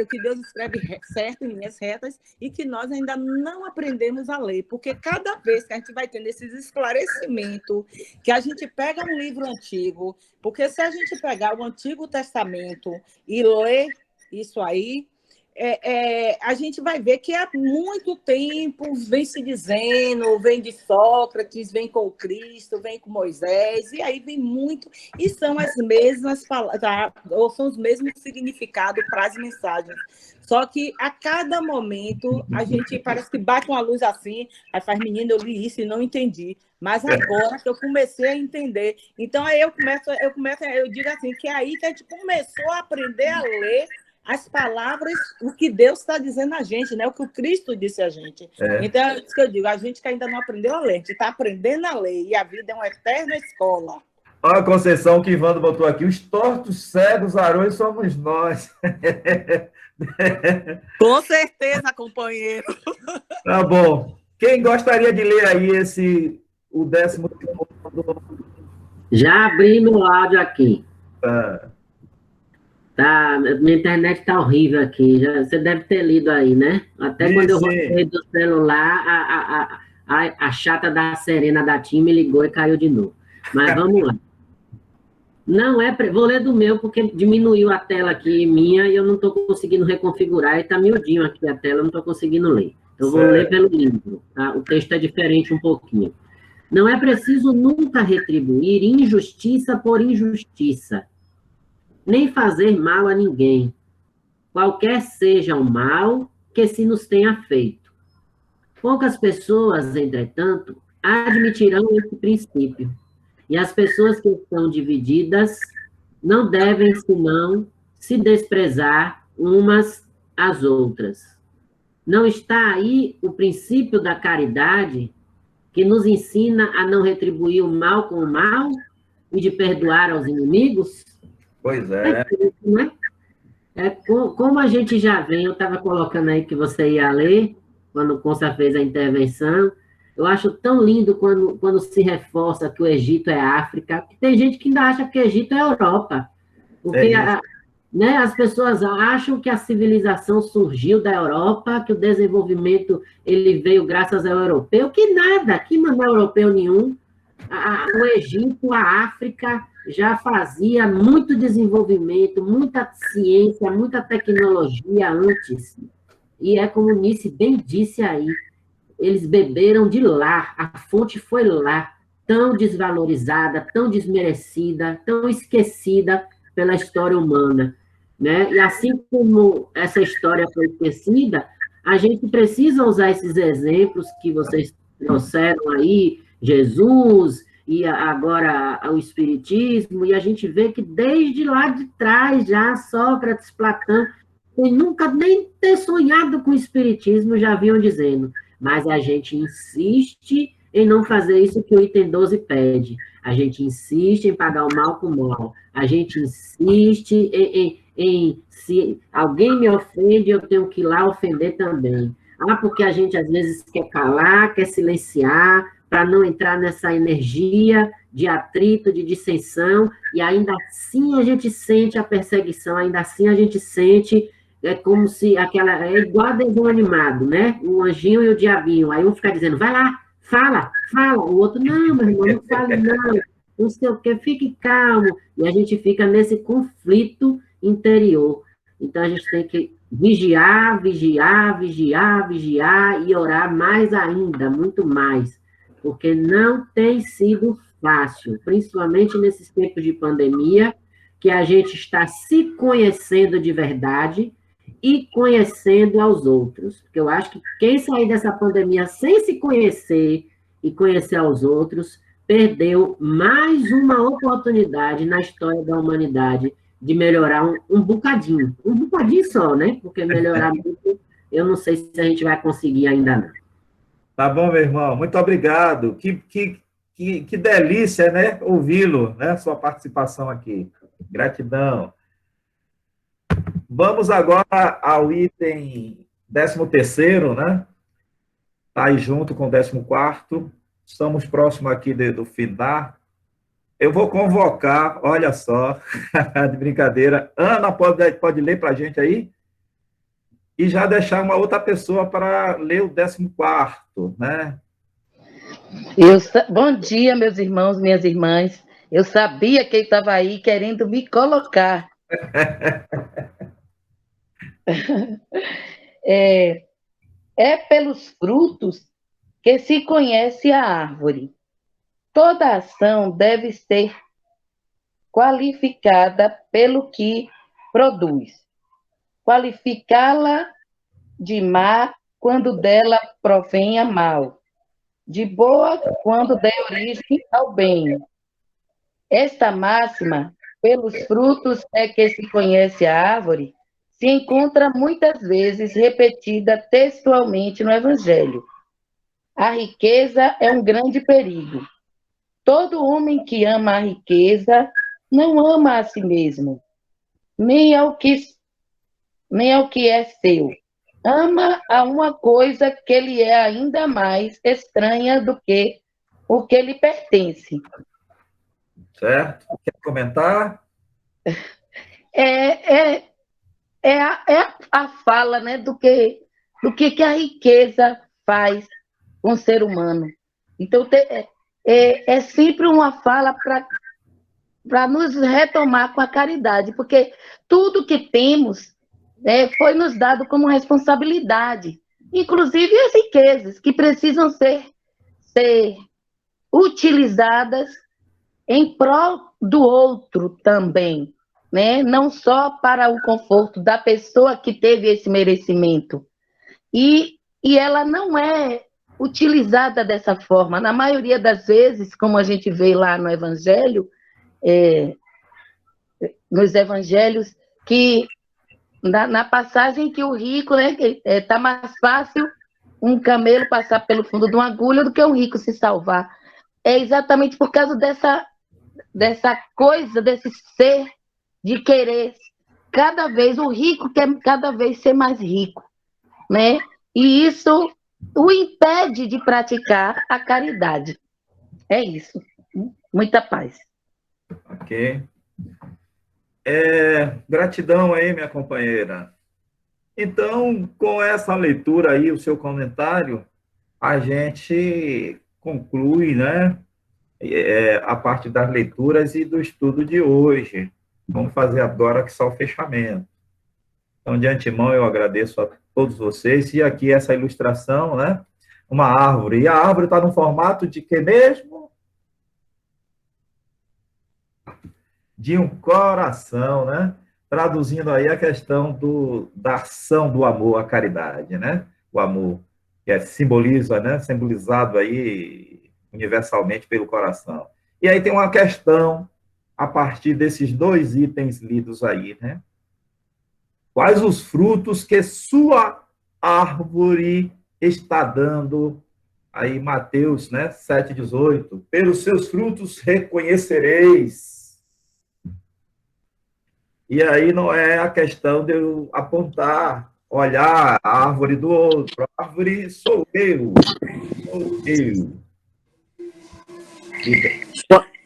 que Deus escreve certo em linhas retas e que nós ainda não aprendemos a ler, porque cada vez que a gente vai tendo esses esclarecimentos, que a gente pega um livro antigo, porque se a gente pegar o Antigo Testamento e ler isso aí, a gente vai ver que há muito tempo vem se dizendo, vem de Sócrates, vem com o Cristo, vem com Moisés, e aí vem muito, e são as mesmas palavras, ou são os mesmos significados para as mensagens. Só que a cada momento a gente parece que bate uma luz assim, aí faz, menina, eu li isso e não entendi. Mas agora que eu comecei a entender. Então aí eu digo assim, que é aí que a gente começou a aprender a ler as palavras, o que Deus está dizendo a gente, né? O que o Cristo disse a gente. Então, é isso que eu digo, a gente que ainda não aprendeu a ler, a gente está aprendendo a ler, e a vida é uma eterna escola. Olha a Conceição que Ivandro botou aqui, os tortos, cegos, arões somos nós. Com certeza, companheiro. Tá bom. Quem gostaria de ler aí o 10º? Já abri meu áudio aqui. Tá. Tá, minha internet tá horrível aqui. Você deve ter lido aí, né? Até quando eu voltei do celular, a chata da Serena da TIM me ligou e caiu de novo. Mas vamos lá. Não é... Vou ler do meu, porque diminuiu a tela aqui minha e eu não estou conseguindo reconfigurar. E tá miudinho aqui a tela, eu não estou conseguindo ler. Então, vou ler pelo livro. Tá? O texto é diferente um pouquinho. Não é preciso nunca retribuir injustiça por injustiça, nem fazer mal a ninguém, qualquer seja o mal que se nos tenha feito. Poucas pessoas, entretanto, admitirão esse princípio, e as pessoas que estão divididas não devem, senão, se desprezar umas às outras. Não está aí o princípio da caridade, que nos ensina a não retribuir o mal com o mal e de perdoar aos inimigos? Pois é. Né? Como a gente já vem, eu estava colocando aí que você ia ler, quando o Consa fez a intervenção, eu acho tão lindo quando se reforça que o Egito é África, porque tem gente que ainda acha que o Egito é Europa, porque né, as pessoas acham que a civilização surgiu da Europa, que o desenvolvimento ele veio graças ao europeu, que nada, que não é europeu nenhum. O Egito, a África, já fazia muito desenvolvimento, muita ciência, muita tecnologia antes. E é como Nice bem disse aí, eles beberam de lá, a fonte foi lá, tão desvalorizada, tão desmerecida, tão esquecida pela história humana. Né? E assim como essa história foi esquecida, a gente precisa usar esses exemplos que vocês trouxeram aí, Jesus, e agora o Espiritismo, e a gente vê que desde lá de trás, já Sócrates, Platão, sem nunca nem ter sonhado com o Espiritismo, já vinham dizendo, mas a gente insiste em não fazer isso que o item 12 pede, a gente insiste em pagar o mal com o mal, a gente insiste em se alguém me ofende, eu tenho que ir lá ofender também. Porque a gente às vezes quer calar, quer silenciar, para não entrar nessa energia de atrito, de dissensão, e ainda assim a gente sente a perseguição, ainda assim a gente sente, é como se é igual a desenho animado, né? O anjinho e o diabinho, aí um fica dizendo, vai lá, fala, o outro, não, meu irmão, não fale não sei o que, fique calmo, e a gente fica nesse conflito interior. Então a gente tem que vigiar e orar mais ainda, muito mais, porque não tem sido fácil, principalmente nesses tempos de pandemia, que a gente está se conhecendo de verdade e conhecendo aos outros. Porque eu acho que quem sair dessa pandemia sem se conhecer e conhecer aos outros, perdeu mais uma oportunidade na história da humanidade de melhorar um bocadinho só, né? Porque melhorar muito, eu não sei se a gente vai conseguir ainda não. Tá bom, meu irmão, muito obrigado. Que delícia, né? Ouvi-lo, né? Sua participação aqui. Gratidão. Vamos agora ao item 13º, né? Tá aí junto com o 14º. Estamos próximos aqui do final. Eu vou convocar, olha só, de brincadeira. Ana, pode ler para a gente aí? E já deixar uma outra pessoa para ler o 14º, né? Bom dia, meus irmãos, minhas irmãs. Eu sabia que ele estava aí querendo me colocar. É pelos frutos que se conhece a árvore. Toda ação deve ser qualificada pelo que produz. Qualificá-la de má quando dela provém a mal, de boa quando der origem ao bem. Esta máxima, pelos frutos é que se conhece a árvore, se encontra muitas vezes repetida textualmente no Evangelho. A riqueza é um grande perigo. Todo homem que ama a riqueza não ama a si mesmo, nem ao que é seu. Ama a uma coisa que lhe é ainda mais estranha do que o que lhe pertence. Certo? Quer comentar? É a fala, né, do que a riqueza faz com o ser humano. Então, é sempre uma fala para nos retomar com a caridade, porque tudo que temos, né, foi nos dado como responsabilidade, inclusive as riquezas, que precisam ser utilizadas em prol do outro também, né? Não só para o conforto da pessoa que teve esse merecimento. E ela não é utilizada dessa forma. Na maioria das vezes, como a gente vê lá no Evangelho, nos Evangelhos, que na passagem que o rico, né, tá mais fácil um camelo passar pelo fundo de uma agulha do que um rico se salvar. É exatamente por causa dessa coisa, desse ser de querer cada vez, o rico quer cada vez ser mais rico, né? E isso o impede de praticar a caridade. É isso. Muita paz. Ok. Gratidão aí, minha companheira. Então, com essa leitura aí, o seu comentário, a gente conclui, né, a parte das leituras e do estudo de hoje. Vamos fazer agora que só o fechamento. Então, de antemão, eu agradeço a todos vocês. E aqui essa ilustração, né, uma árvore. E a árvore está no formato de quê mesmo? De um coração, né? Traduzindo aí a questão da ação do amor, a caridade, né? O amor que simboliza, né? Simbolizado aí universalmente pelo coração. E aí tem uma questão a partir desses dois itens lidos aí, né? Quais os frutos que sua árvore está dando? Aí Mateus, né? 7,18. Pelos seus frutos reconhecereis. E aí não é a questão de eu apontar, olhar a árvore do outro. A árvore sou eu. Sou eu.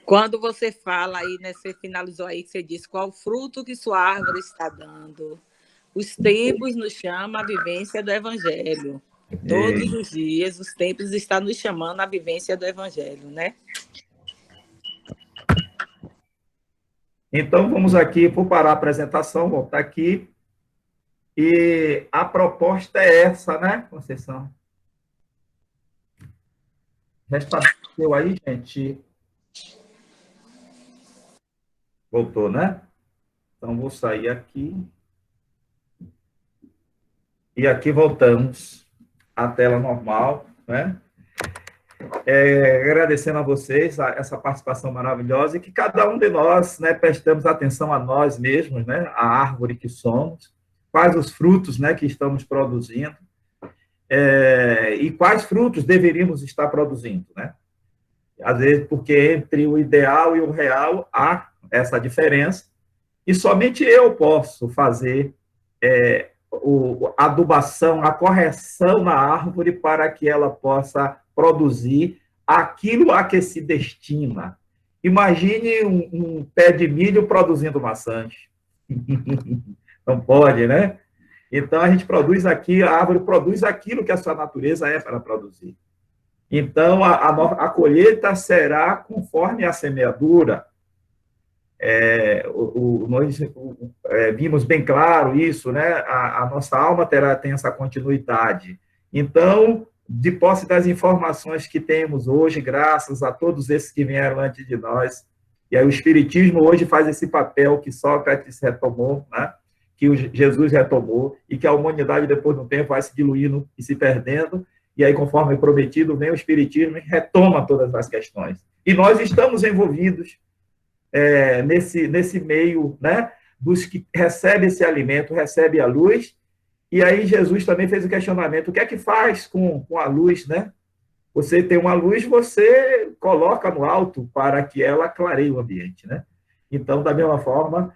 Quando você fala aí, né, você finalizou aí, que você disse qual o fruto que sua árvore está dando. Os tempos nos chamam à vivência do Evangelho. Todos os dias, os tempos estão nos chamando à vivência do Evangelho, né? Então, vamos aqui, vou parar a apresentação, voltar aqui. E a proposta é essa, né, Conceição? Restabeleceu aí, gente? Voltou, né? Então, vou sair aqui. E aqui voltamos à tela normal, né? Agradecendo a vocês essa participação maravilhosa e que cada um de nós, né, prestamos atenção a nós mesmos, né, a árvore que somos, quais os frutos, né, que estamos produzindo, e quais frutos deveríamos estar produzindo, né? Às vezes, porque entre o ideal e o real há essa diferença, e somente eu posso fazer a adubação, a correção na árvore para que ela possa produzir aquilo a que se destina. Imagine um pé de milho produzindo maçãs. Não pode, né? Então, a gente produz aqui, a árvore produz aquilo que a sua natureza é para produzir. Então, a colheita será conforme a semeadura. Nós vimos bem claro isso, né? A nossa alma tem essa continuidade. Então, de posse das informações que temos hoje, graças a todos esses que vieram antes de nós, e aí o Espiritismo hoje faz esse papel que Sócrates retomou, né? Que Jesus retomou, e que a humanidade, depois de um tempo, vai se diluindo e se perdendo, e aí, conforme prometido, vem o Espiritismo e retoma todas as questões. E nós estamos envolvidos nesse meio, né, dos que recebem esse alimento, recebem a luz, e aí Jesus também fez o questionamento, o que é que faz com a luz, né? Você tem uma luz, você coloca no alto para que ela clareie o ambiente, né? Então, da mesma forma,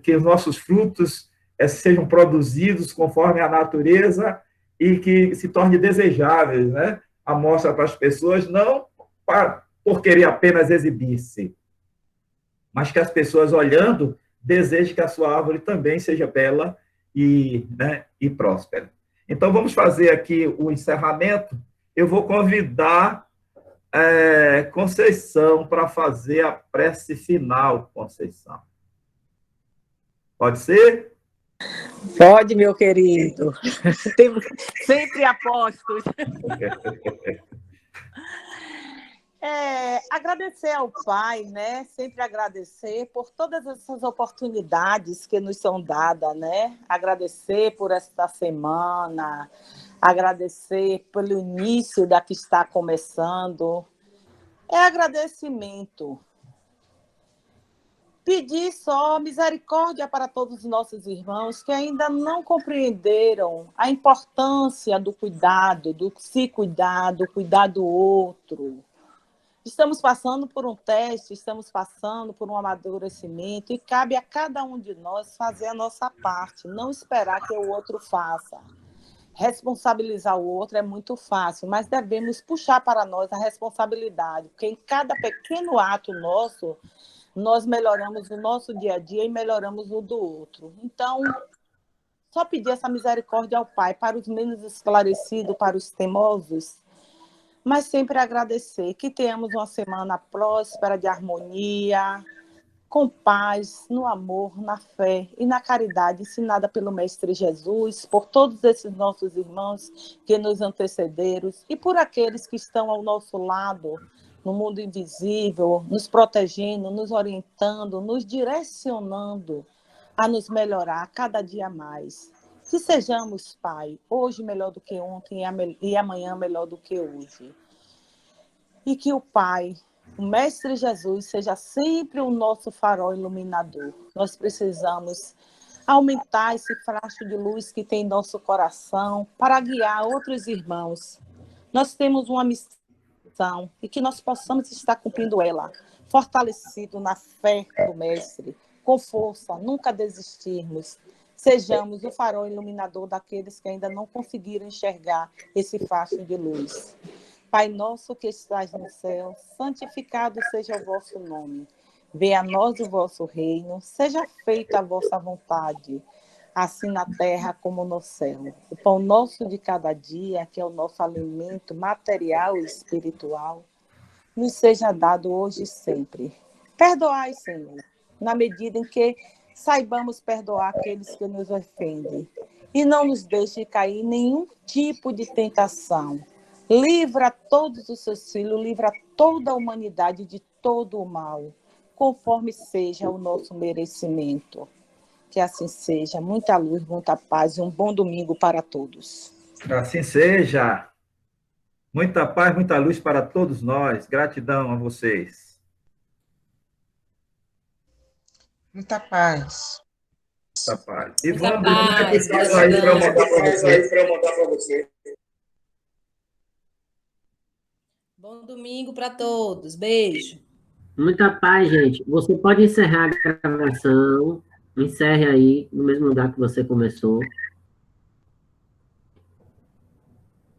que os nossos frutos sejam produzidos conforme a natureza e que se torne desejáveis, né? A mostra para as pessoas, não por querer apenas exibir-se, mas que as pessoas, olhando, desejem que a sua árvore também seja bela e próspera. Então, vamos fazer aqui o encerramento. Eu vou convidar Conceição para fazer a prece final, Conceição. Pode ser? Pode, meu querido. Temos sempre apostos. Agradecer ao Pai, né? Sempre agradecer por todas essas oportunidades que nos são dadas, né? Agradecer por esta semana, agradecer pelo início da que está começando. Agradecimento. Pedir só misericórdia para todos os nossos irmãos que ainda não compreenderam a importância do cuidado, do se cuidar, do cuidar do outro. Estamos passando por um teste, estamos passando por um amadurecimento e cabe a cada um de nós fazer a nossa parte, não esperar que o outro faça. Responsabilizar o outro é muito fácil, mas devemos puxar para nós a responsabilidade, porque em cada pequeno ato nosso, nós melhoramos o nosso dia a dia e melhoramos o do outro. Então, só pedir essa misericórdia ao Pai para os menos esclarecidos, para os teimosos, mas sempre agradecer que tenhamos uma semana próspera, de harmonia, com paz, no amor, na fé e na caridade, ensinada pelo Mestre Jesus, por todos esses nossos irmãos que nos antecederam e por aqueles que estão ao nosso lado, no mundo invisível, nos protegendo, nos orientando, nos direcionando a nos melhorar cada dia mais. Que sejamos, Pai, hoje melhor do que ontem e amanhã melhor do que hoje. E que o Pai, o Mestre Jesus, seja sempre o nosso farol iluminador. Nós precisamos aumentar esse flacho de luz que tem em nosso coração para guiar outros irmãos. Nós temos uma missão e que nós possamos estar cumprindo ela, fortalecido na fé do Mestre, com força, nunca desistirmos. Sejamos o farol iluminador daqueles que ainda não conseguiram enxergar esse faixa de luz. Pai nosso que estás no céu, santificado seja o vosso nome. Venha a nós o vosso reino, seja feita a vossa vontade, assim na terra como no céu. O pão nosso de cada dia, que é o nosso alimento material e espiritual, nos seja dado hoje e sempre. Perdoai, Senhor, na medida em que saibamos perdoar aqueles que nos ofendem. E não nos deixe cair em nenhum tipo de tentação. Livra todos os seus filhos, livra toda a humanidade de todo o mal, conforme seja o nosso merecimento. Que assim seja. Muita luz, muita paz e um bom domingo para todos. Assim seja. Muita paz, muita luz para todos nós. Gratidão a vocês. Muita paz. Muita paz. Muita Ivandro, paz, faz aí para eu gratidão. mandar para você. Bom domingo para todos. Beijo. Muita paz, gente. Você pode encerrar a gravação. Encerre aí, no mesmo lugar que você começou.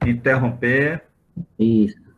Interromper. Isso.